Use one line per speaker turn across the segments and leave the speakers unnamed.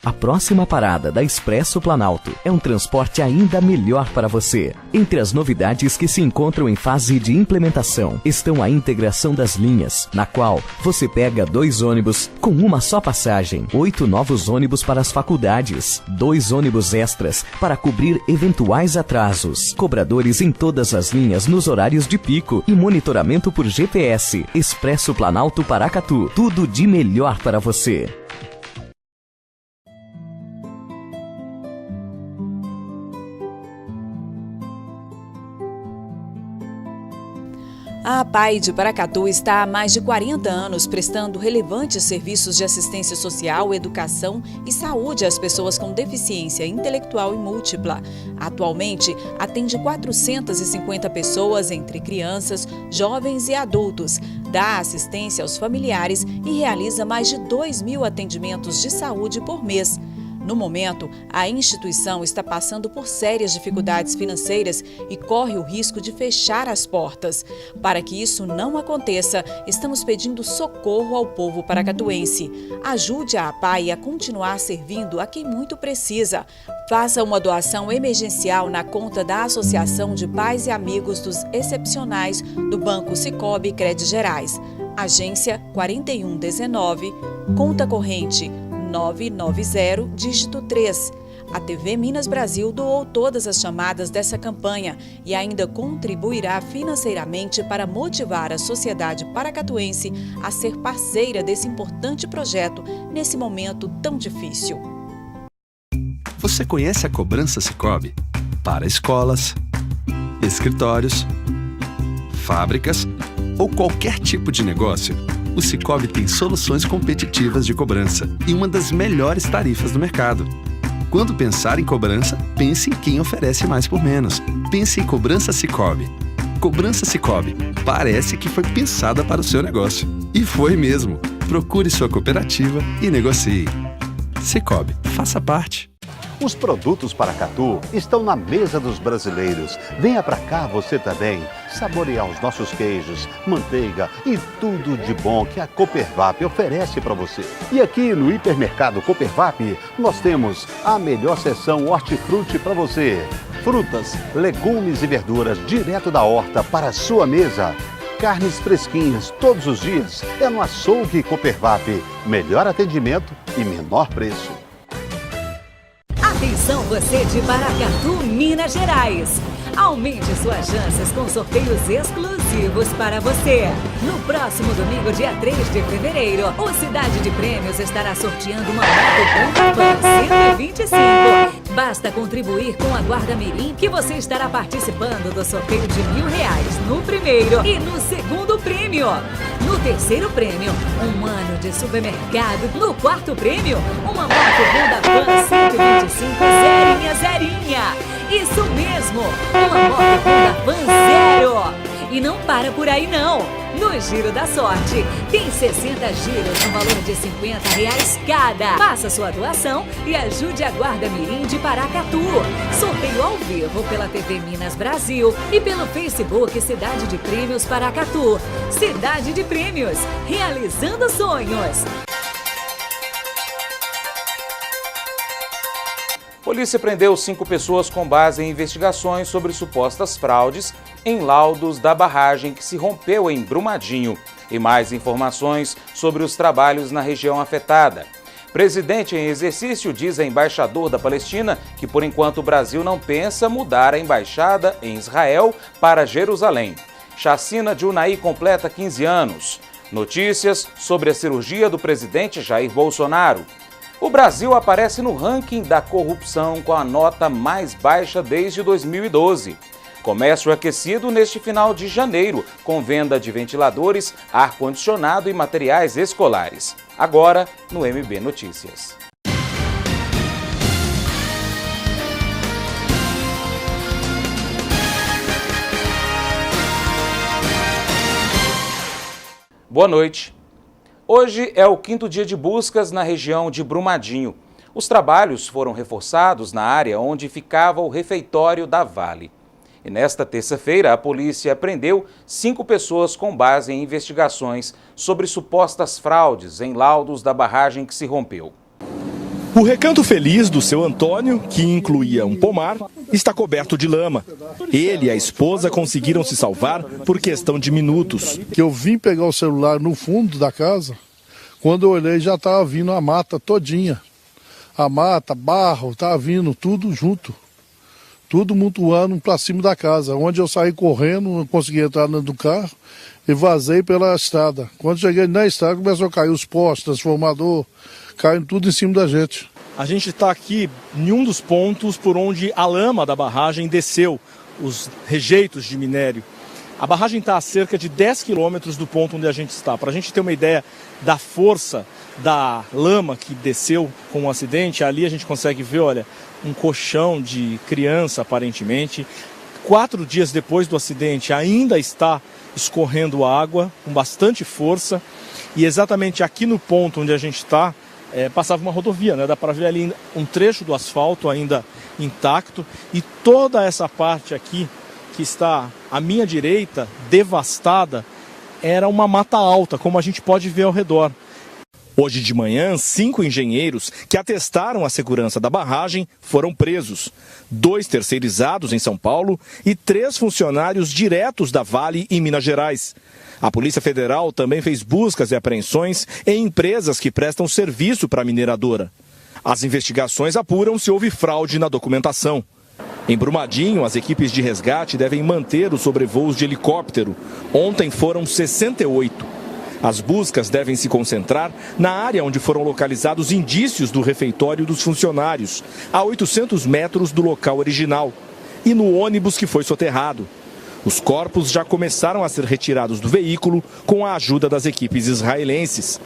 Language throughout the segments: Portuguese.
A próxima parada da Expresso Planalto é um transporte ainda melhor para você. Entre as novidades que se encontram em fase de implementação estão a integração das linhas, na qual você pega 2 ônibus com uma só passagem, 8 novos ônibus para as faculdades, 2 ônibus extras para cobrir eventuais atrasos, cobradores em todas as linhas nos horários de pico e monitoramento por GPS. Expresso Planalto Paracatu, tudo de melhor para você.
A APAE de Paracatu está há mais de 40 anos prestando relevantes serviços de assistência social, educação e saúde às pessoas com deficiência intelectual e múltipla. Atualmente, atende 450 pessoas entre crianças, jovens e adultos, dá assistência aos familiares e realiza mais de 2.000 atendimentos de saúde por mês. No momento, a instituição está passando por sérias dificuldades financeiras e corre o risco de fechar as portas. Para que isso não aconteça, estamos pedindo socorro ao povo paracatuense. Ajude a APAE a continuar servindo a quem muito precisa. Faça uma doação emergencial na conta da Associação de Pais e Amigos dos Excepcionais do Banco Sicoob Crédito Gerais. Agência 4119, conta corrente 990, dígito 3. A TV Minas Brasil doou todas as chamadas dessa campanha e ainda contribuirá financeiramente para motivar a sociedade paracatuense a ser parceira desse importante projeto nesse momento tão difícil.
Você conhece a cobrança Sicoob? Para escolas, escritórios, fábricas ou qualquer tipo de negócio, o Sicoob tem soluções competitivas de cobrança e uma das melhores tarifas do mercado. Quando pensar em cobrança, pense em quem oferece mais por menos. Pense em Cobrança Sicoob. Cobrança Sicoob. Parece que foi pensada para o seu negócio. E foi mesmo. Procure sua cooperativa e negocie. Sicoob, faça parte.
Os produtos Paracatu estão na mesa dos brasileiros. Venha pra cá você também, saborear os nossos queijos, manteiga e tudo de bom que a Coopervap oferece para você. E aqui no Hipermercado Coopervap, nós temos a melhor seção hortifruti para você. Frutas, legumes e verduras direto da horta para a sua mesa. Carnes fresquinhas todos os dias é no Açougue Coopervap. Melhor atendimento e menor preço.
Atenção você de Paracatu, Minas Gerais! Aumente suas chances com sorteios exclusivos para você. No próximo domingo, dia 3 de fevereiro, o Cidade de Prêmios estará sorteando uma moto Honda Van 125. Basta contribuir com a Guarda Mirim que você estará participando do sorteio de R$1.000 no primeiro e no segundo prêmio. No terceiro prêmio, um ano de supermercado. No quarto prêmio, uma moto Honda Van 125 zerinha. Isso mesmo, uma moto Honda Van Zero. E não para por aí não. No Giro da Sorte, tem 60 giros no valor de R$50 cada. Faça sua doação e ajude a Guarda Mirim de Paracatu. Sorteio ao vivo pela TV Minas Brasil e pelo Facebook Cidade de Prêmios Paracatu. Cidade de Prêmios, realizando sonhos.
Polícia prendeu 5 pessoas com base em investigações sobre supostas fraudes em laudos da barragem que se rompeu em Brumadinho. E mais informações sobre os trabalhos na região afetada. Presidente em exercício diz a embaixador da Palestina que, por enquanto, o Brasil não pensa mudar a embaixada em Israel para Jerusalém. Chacina de Unai completa 15 anos. Notícias sobre a cirurgia do presidente Jair Bolsonaro. O Brasil aparece no ranking da corrupção com a nota mais baixa desde 2012. Comércio aquecido neste final de janeiro, com venda de ventiladores, ar-condicionado e materiais escolares. Agora, no MB Notícias. Boa noite. Hoje é o 5º dia de buscas na região de Brumadinho. Os trabalhos foram reforçados na área onde ficava o refeitório da Vale. E nesta terça-feira, a polícia prendeu 5 pessoas com base em investigações sobre supostas fraudes em laudos da barragem que se rompeu.
O recanto feliz do seu Antônio, que incluía um pomar, está coberto de lama. Ele e a esposa conseguiram se salvar por questão de minutos.
Eu vim pegar o celular no fundo da casa, quando eu olhei já estava vindo a mata todinha. A mata, barro, estava vindo tudo junto. Tudo mutuando para cima da casa. Onde eu saí correndo, não consegui entrar dentro do carro e vazei pela estrada. Quando cheguei na estrada, começou a cair os postes, transformador, caindo tudo em cima da gente.
A gente está aqui em um dos pontos por onde a lama da barragem desceu, os rejeitos de minério. A barragem está a cerca de 10 quilômetros do ponto onde a gente está. Para a gente ter uma ideia da força da lama que desceu com o acidente, ali a gente consegue ver, olha, um colchão de criança aparentemente. 4 dias depois do acidente ainda está escorrendo água com bastante força. E exatamente aqui no ponto onde a gente está, passava uma rodovia, né? Dá para ver ali um trecho do asfalto ainda intacto. E toda essa parte aqui, que está à minha direita, devastada, era uma mata alta, como a gente pode ver ao redor. Hoje de manhã, 5 engenheiros que atestaram a segurança da barragem foram presos. 2 terceirizados em São Paulo e 3 funcionários diretos da Vale em Minas Gerais. A Polícia Federal também fez buscas e apreensões em empresas que prestam serviço para a mineradora. As investigações apuram se houve fraude na documentação. Em Brumadinho, as equipes de resgate devem manter os sobrevoos de helicóptero. Ontem foram 68. As buscas devem se concentrar na área onde foram localizados indícios do refeitório dos funcionários, a 800 metros do local original, e no ônibus que foi soterrado. Os corpos já começaram a ser retirados do veículo com a ajuda das equipes israelenses.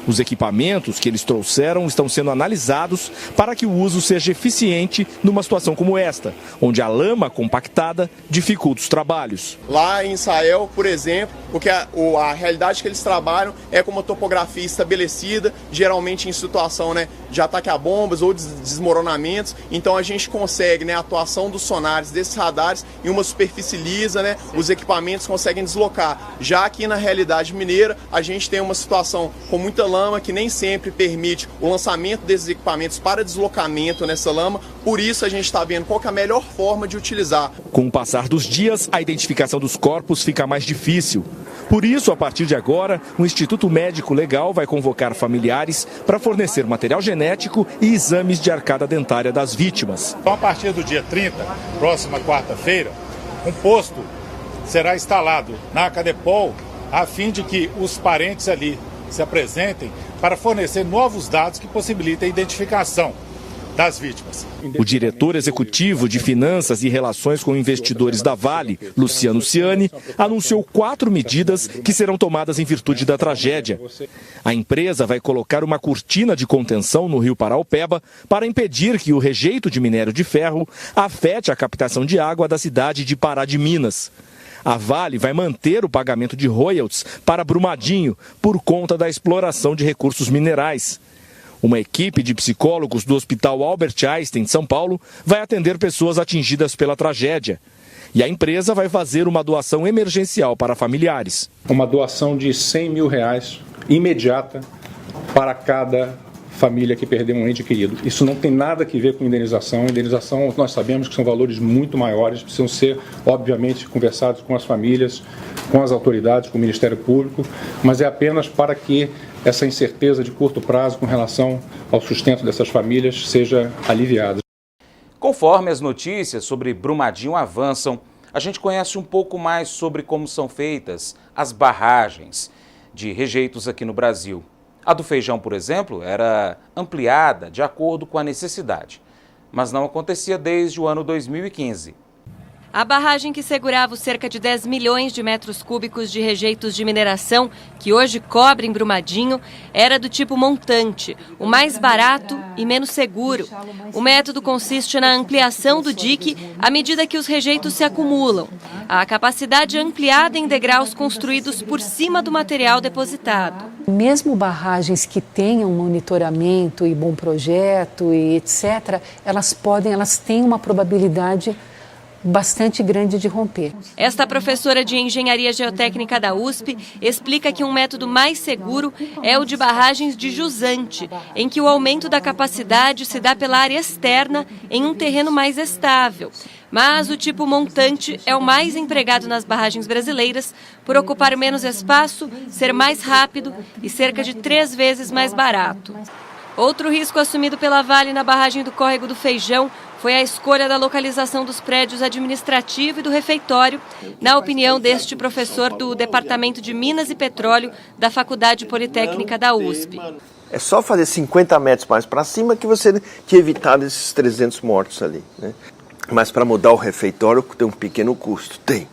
Os equipamentos que eles trouxeram estão sendo analisados para que o uso seja eficiente numa situação como esta, onde a lama compactada dificulta os trabalhos.
Lá em Israel, por exemplo, porque a realidade que eles trabalham é com uma topografia estabelecida, geralmente em situação, né, de ataque a bombas ou desmoronamentos. Então a gente consegue, né, a atuação dos sonares, desses radares, em uma superfície lisa, né, os equipamentos conseguem deslocar. Já aqui na realidade mineira, a gente tem uma situação com muita lama, que nem sempre permite o lançamento desses equipamentos para deslocamento nessa lama, por isso a gente está vendo qual que é a melhor forma de utilizar.
Com o passar dos dias, a identificação dos corpos fica mais difícil. Por isso, a partir de agora, o Instituto Médico Legal vai convocar familiares para fornecer material genético e exames de arcada dentária das vítimas.
Então, a partir do dia 30, próxima quarta-feira, um posto será instalado na Cadepol a fim de que os parentes ali se apresentem para fornecer novos dados que possibilitem a identificação das vítimas.
O diretor executivo de Finanças e Relações com Investidores da Vale, Luciano Ciani, anunciou 4 medidas que serão tomadas em virtude da tragédia. A empresa vai colocar uma cortina de contenção no rio Paraopeba para impedir que o rejeito de minério de ferro afete a captação de água da cidade de Pará de Minas. A Vale vai manter o pagamento de royalties para Brumadinho por conta da exploração de recursos minerais. Uma equipe de psicólogos do Hospital Albert Einstein, de São Paulo, vai atender pessoas atingidas pela tragédia. E a empresa vai fazer uma doação emergencial para familiares.
Uma doação de R$100 mil imediata para cada família que perdeu um ente querido. Isso não tem nada a ver com indenização. Indenização, nós sabemos que são valores muito maiores, precisam ser, obviamente, conversados com as famílias, com as autoridades, com o Ministério Público, mas é apenas para que essa incerteza de curto prazo com relação ao sustento dessas famílias seja aliviada.
Conforme as notícias sobre Brumadinho avançam, a gente conhece um pouco mais sobre como são feitas as barragens de rejeitos aqui no Brasil. A do Feijão, por exemplo, era ampliada de acordo com a necessidade, mas não acontecia desde o ano 2015.
A barragem que segurava os cerca de 10 milhões de metros cúbicos de rejeitos de mineração, que hoje cobrem Brumadinho, era do tipo montante, o mais barato e menos seguro. O método consiste na ampliação do dique à medida que os rejeitos se acumulam. A capacidade é ampliada em degraus construídos por cima do material depositado.
Mesmo barragens que tenham monitoramento e bom projeto e etc., elas têm uma probabilidade bastante grande de romper.
Esta professora de Engenharia Geotécnica da USP explica que um método mais seguro é o de barragens de jusante, em que o aumento da capacidade se dá pela área externa em um terreno mais estável. Mas o tipo montante é o mais empregado nas barragens brasileiras por ocupar menos espaço, ser mais rápido e cerca de 3 vezes mais barato. Outro risco assumido pela Vale na barragem do Córrego do Feijão foi a escolha da localização dos prédios administrativo e do refeitório, na opinião deste professor do Departamento de Minas e Petróleo da Faculdade Politécnica da USP.
É só fazer 50 metros mais para cima que você tinha evitado esses 300 mortos ali, né? Mas para mudar o refeitório tem um pequeno custo. Tem.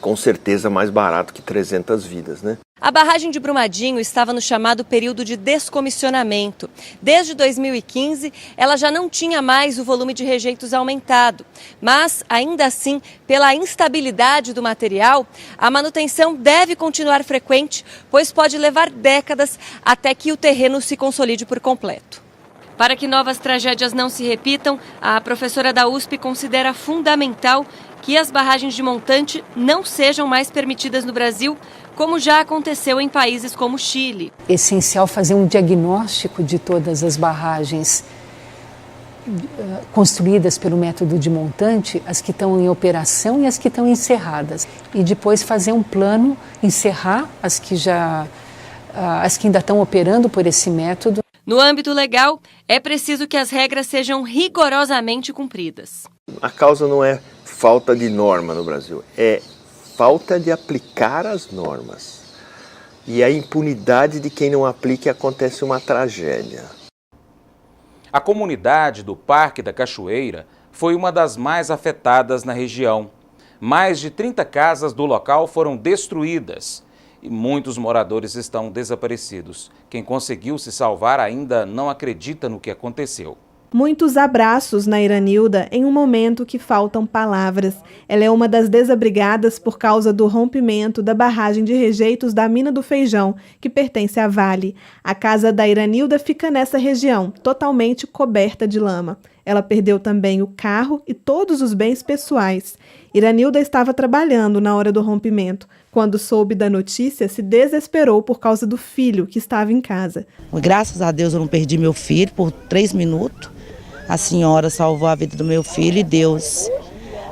Com certeza mais barato que 300 vidas, né?
A barragem de Brumadinho estava no chamado período de descomissionamento. Desde 2015, ela já não tinha mais o volume de rejeitos aumentado. Mas, ainda assim, pela instabilidade do material, a manutenção deve continuar frequente, pois pode levar décadas até que o terreno se consolide por completo. Para que novas tragédias não se repitam, a professora da USP considera fundamental que as barragens de montante não sejam mais permitidas no Brasil, como já aconteceu em países como o Chile.
É essencial fazer um diagnóstico de todas as barragens construídas pelo método de montante, as que estão em operação e as que estão encerradas. E depois fazer um plano, encerrar as que ainda estão operando por esse método.
No âmbito legal, é preciso que as regras sejam rigorosamente cumpridas.
A causa não é falta de norma no Brasil, é falta de aplicar as normas. E a impunidade de quem não aplica, acontece uma tragédia.
A comunidade do Parque da Cachoeira foi uma das mais afetadas na região. Mais de 30 casas do local foram destruídas e muitos moradores estão desaparecidos. Quem conseguiu se salvar ainda não acredita no que aconteceu.
Muitos abraços na Iranilda em um momento que faltam palavras. Ela é uma das desabrigadas por causa do rompimento da barragem de rejeitos da Mina do Feijão, que pertence à Vale. A casa da Iranilda fica nessa região, totalmente coberta de lama. Ela perdeu também o carro e todos os bens pessoais. Iranilda estava trabalhando na hora do rompimento. Quando soube da notícia, se desesperou por causa do filho que estava em casa.
Graças a Deus eu não perdi meu filho por 3 minutos. A senhora salvou a vida do meu filho e Deus.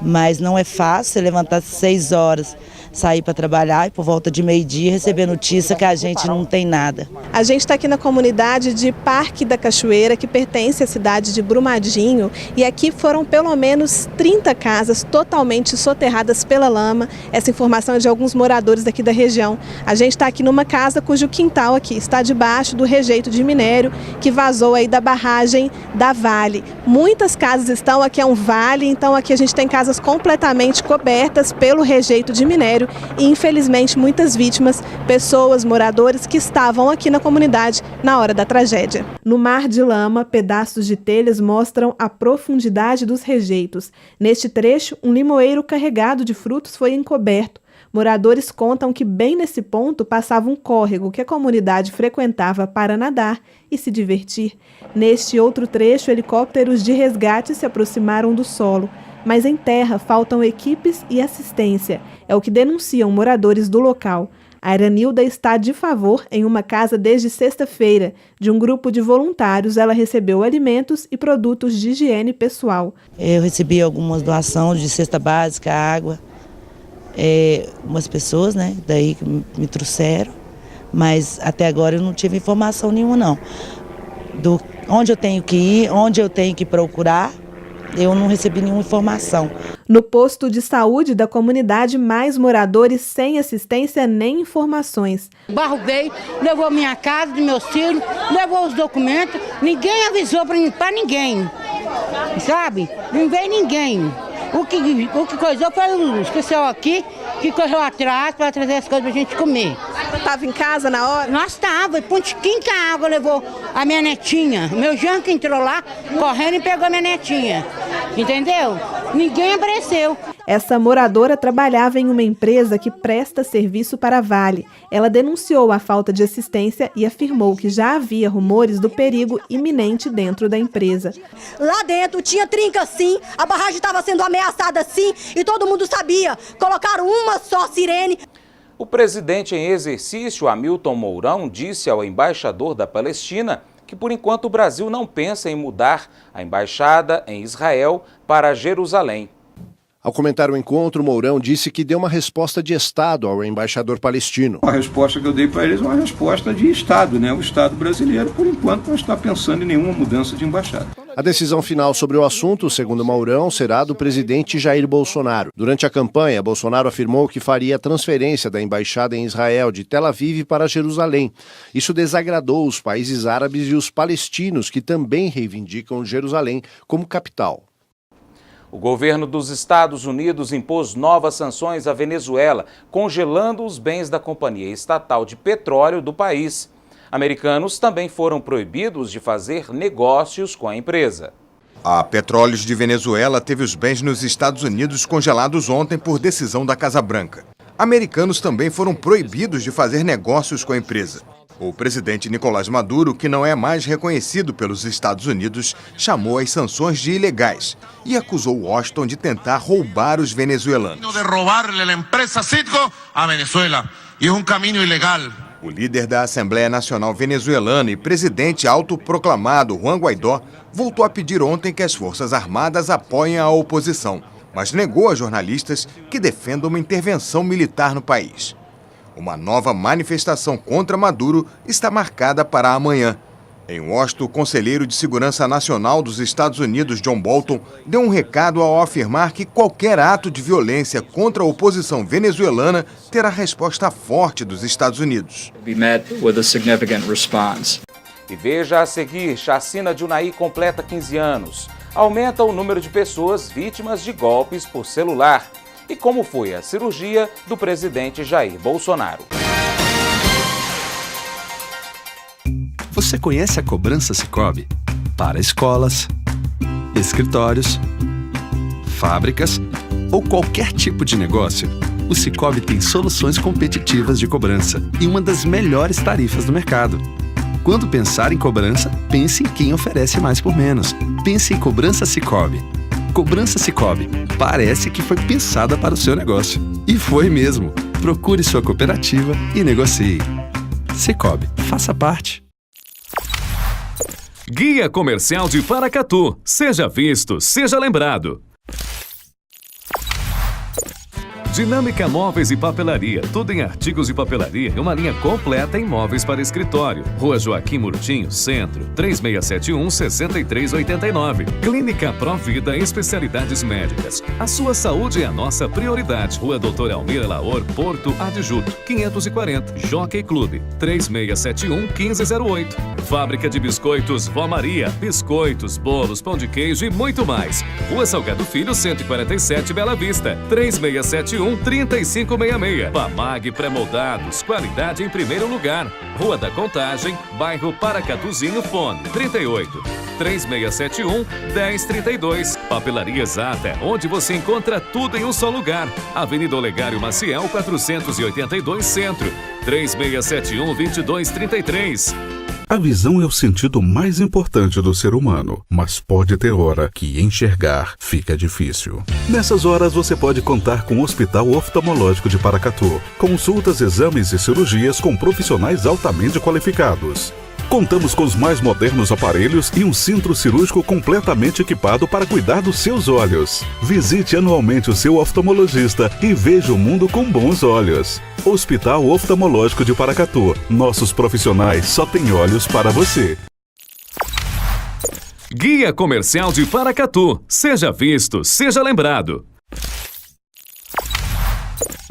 Mas não é fácil levantar às 6 horas, sair para trabalhar e por volta de meio-dia receber notícia que a gente não tem nada.
A gente está aqui na comunidade de Parque da Cachoeira, que pertence à cidade de Brumadinho, e aqui foram pelo menos 30 casas totalmente soterradas pela lama. Essa informação é de alguns moradores daqui da região. A gente está aqui numa casa cujo quintal aqui está debaixo do rejeito de minério que vazou aí da barragem da Vale. Muitas casas estão, aqui é um vale, então aqui a gente tem casas completamente cobertas pelo rejeito de minério. E infelizmente muitas vítimas, pessoas, moradores que estavam aqui na comunidade na hora da tragédia. No mar de lama, pedaços de telhas mostram a profundidade dos rejeitos. Neste trecho, um limoeiro carregado de frutos foi encoberto. Moradores contam que bem nesse ponto passava um córrego que a comunidade frequentava para nadar e se divertir. Neste outro trecho, helicópteros de resgate se aproximaram do solo. Mas em terra faltam equipes e assistência, é o que denunciam moradores do local. A Iranilda está de favor em uma casa desde sexta-feira. De um grupo de voluntários, ela recebeu alimentos e produtos de higiene pessoal.
Eu recebi algumas doações de cesta básica, água, umas pessoas, né, daí que me trouxeram, mas até agora eu não tive informação nenhuma, não. Do onde eu tenho que ir, onde eu tenho que procurar. Eu não recebi nenhuma informação.
No posto de saúde da comunidade, mais moradores sem assistência nem informações.
O barro veio, levou minha casa, dos meus filhos, levou os documentos, ninguém avisou para ninguém, sabe? Não veio ninguém. O que coisou foi o pessoal aqui que correu atrás para trazer as coisas para a gente comer.
Você estava em casa na hora?
Nós estávamos, pontiquinho que a água levou a minha netinha. Meu Janco entrou lá, correndo e pegou a minha netinha. Entendeu? Ninguém apareceu.
Essa moradora trabalhava em uma empresa que presta serviço para a Vale. Ela denunciou a falta de assistência e afirmou que já havia rumores do perigo iminente dentro da empresa.
Lá dentro tinha trinca sim, a barragem estava sendo ameaçada sim e todo mundo sabia. Colocaram uma só sirene.
O presidente em exercício, Hamilton Mourão, disse ao embaixador da Palestina que, por enquanto, o Brasil não pensa em mudar a embaixada em Israel para Jerusalém.
Ao comentar o encontro, Mourão disse que deu uma resposta de Estado ao embaixador palestino.
A resposta que eu dei para eles é uma resposta de Estado, né? O Estado brasileiro, por enquanto, não está pensando em nenhuma mudança de embaixada.
A decisão final sobre o assunto, segundo Mourão, será do presidente Jair Bolsonaro. Durante a campanha, Bolsonaro afirmou que faria a transferência da embaixada em Israel de Tel Aviv para Jerusalém. Isso desagradou os países árabes e os palestinos, que também reivindicam Jerusalém como capital.
O governo dos Estados Unidos impôs novas sanções à Venezuela, congelando os bens da companhia estatal de petróleo do país. Americanos também foram proibidos de fazer negócios com a empresa.
A Petróleos de Venezuela teve os bens nos Estados Unidos congelados ontem por decisão da Casa Branca. Americanos também foram proibidos de fazer negócios com a empresa. O presidente Nicolás Maduro, que não é mais reconhecido pelos Estados Unidos, chamou as sanções de ilegais e acusou Washington de tentar roubar os venezuelanos.
De roubar-lhe a empresa Citgo a Venezuela e é caminho ilegal.
O líder da Assembleia Nacional Venezuelana e presidente autoproclamado Juan Guaidó voltou a pedir ontem que as Forças Armadas apoiem a oposição, mas negou a jornalistas que defendam uma intervenção militar no país. Uma nova manifestação contra Maduro está marcada para amanhã. Em Washington, o conselheiro de Segurança Nacional dos Estados Unidos, John Bolton, deu um recado ao afirmar que qualquer ato de violência contra a oposição venezuelana terá resposta forte dos Estados Unidos.
E veja a seguir, chacina de Unai completa 15 anos. Aumenta o número de pessoas vítimas de golpes por celular. E como foi a cirurgia do presidente Jair Bolsonaro.
Você conhece a cobrança Sicoob? Para escolas, escritórios, fábricas ou qualquer tipo de negócio, o Sicoob tem soluções competitivas de cobrança e uma das melhores tarifas do mercado. Quando pensar em cobrança, pense em quem oferece mais por menos. Pense em cobrança Sicoob. Cobrança Sicoob. Parece que foi pensada para o seu negócio. E foi mesmo. Procure sua cooperativa e negocie. Sicoob. Faça parte.
Guia Comercial de Paracatu. Seja visto, seja lembrado. Dinâmica Móveis e Papelaria, tudo em artigos de papelaria e uma linha completa em móveis para escritório. Rua Joaquim Murtinho, Centro, 3671-6389. Clínica Provida, especialidades médicas. A sua saúde é a nossa prioridade. Rua Doutor Almir Laor, Porto Adjuto, 540. Jockey Clube, 3671-1508. Fábrica de Biscoitos Vó Maria, biscoitos, bolos, pão de queijo e muito mais. Rua Salgado Filho, 147, Bela Vista, 3671-3566. Pamag Pré-Moldados, qualidade em primeiro lugar. Rua da Contagem, bairro Paracatuzinho, fone 38-3671-1032. Papelaria Exata, onde você encontra tudo em um só lugar. Avenida Olegário Maciel, 482 Centro, 3671-2233.
A visão é o sentido mais importante do ser humano, mas pode ter hora que enxergar fica difícil. Nessas horas você pode contar com o Hospital Oftalmológico de Paracatu. Consultas, exames e cirurgias com profissionais altamente qualificados. Contamos com os mais modernos aparelhos e um centro cirúrgico completamente equipado para cuidar dos seus olhos. Visite anualmente o seu oftalmologista e veja o mundo com bons olhos. Hospital Oftalmológico de Paracatu. Nossos profissionais só têm olhos para você.
Guia Comercial de Paracatu. Seja visto, seja lembrado.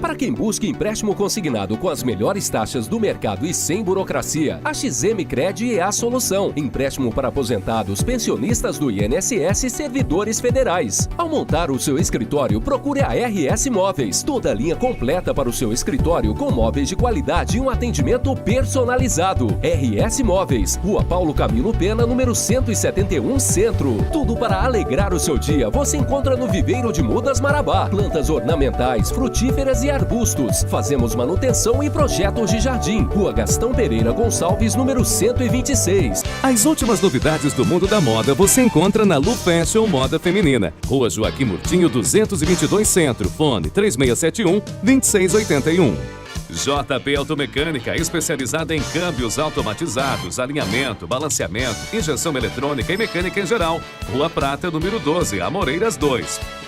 Para quem busca empréstimo consignado com as melhores taxas do mercado e sem burocracia, a XM Cred é a solução. Empréstimo para aposentados, pensionistas do INSS e servidores federais. Ao montar o seu escritório, procure a RS Móveis. Toda a linha completa para o seu escritório com móveis de qualidade e um atendimento personalizado. RS Móveis, Rua Paulo Camilo Pena, número 171, Centro. Tudo para alegrar o seu dia você encontra no Viveiro de Mudas Marabá. Plantas ornamentais, frutíferas e arbustos. Fazemos manutenção e projetos de jardim. Rua Gastão Pereira Gonçalves, número 126.
As últimas novidades do mundo da moda você encontra na Lu Fashion Moda Feminina. Rua Joaquim Murtinho 222 Centro. Fone 3671-2681. JP Automecânica, especializada em câmbios automatizados, alinhamento, balanceamento, injeção eletrônica e mecânica em geral. Rua Prata, número 12, Amoreiras 2.